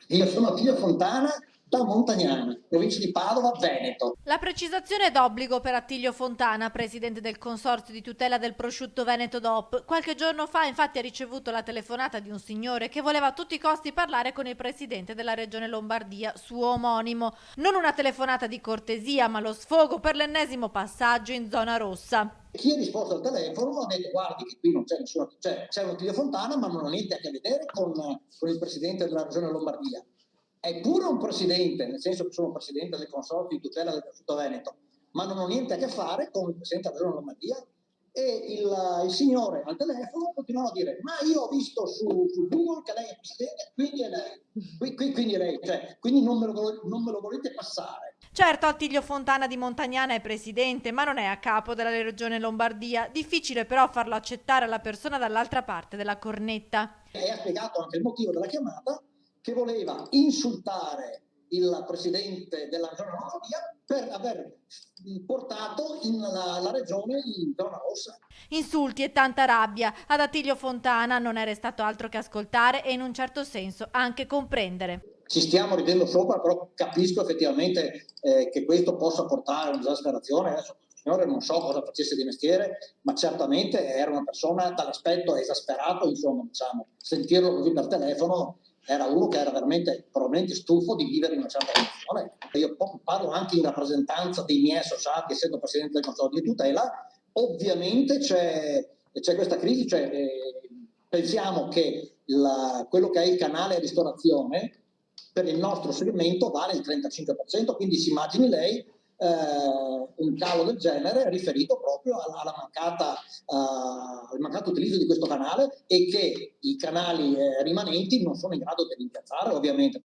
Io sono Attilio Fontana da Montagnana, provincia di Padova, Veneto. La precisazione è d'obbligo per Attilio Fontana, presidente del Consorzio di tutela del prosciutto Veneto DOP. Qualche giorno fa infatti ha ricevuto la telefonata di un signore che voleva a tutti i costi parlare con il presidente della regione Lombardia, suo omonimo. Non una telefonata di cortesia, ma lo sfogo per l'ennesimo passaggio in zona rossa. Chi ha risposto al telefono ha detto guardi che qui non c'è nessuno, c'è un Attilio Fontana ma non ha niente a che vedere con il presidente della regione Lombardia. È pure un presidente, nel senso che sono presidente del consorzio di tutela del prosciutto Veneto, ma non ho niente a che fare con il presidente della regione Lombardia. E il signore al telefono continuava a dire ma io ho visto su Google che lei è presidente, quindi è lei, quindi è lei, cioè, quindi non me lo volete passare. Certo, Attilio Fontana di Montagnana è presidente, ma non è a capo della regione Lombardia. Difficile però farlo accettare alla persona dall'altra parte della cornetta. E ha spiegato anche il motivo della chiamata, che voleva insultare il presidente della regione Lombardia per aver portato la regione in zona rossa. Insulti e tanta rabbia. Ad Attilio Fontana non è restato altro che ascoltare e in un certo senso anche comprendere. Ci stiamo ridendo sopra, però capisco effettivamente che questo possa portare a un'esasperazione. Adesso il signore non so cosa facesse di mestiere, ma certamente era una persona dall'aspetto esasperato, insomma, diciamo, sentirlo così per telefono era uno che era veramente probabilmente stufo di vivere in una certa condizione. Io parlo anche in rappresentanza dei miei associati, essendo presidente del Consiglio di tutela, ovviamente c'è questa crisi, cioè, pensiamo che quello che è il canale ristorazione per il nostro segmento vale il 35%, quindi si immagini lei un calo del genere riferito proprio al mancato utilizzo di questo canale e che i canali rimanenti non sono in grado di rimpiazzare ovviamente.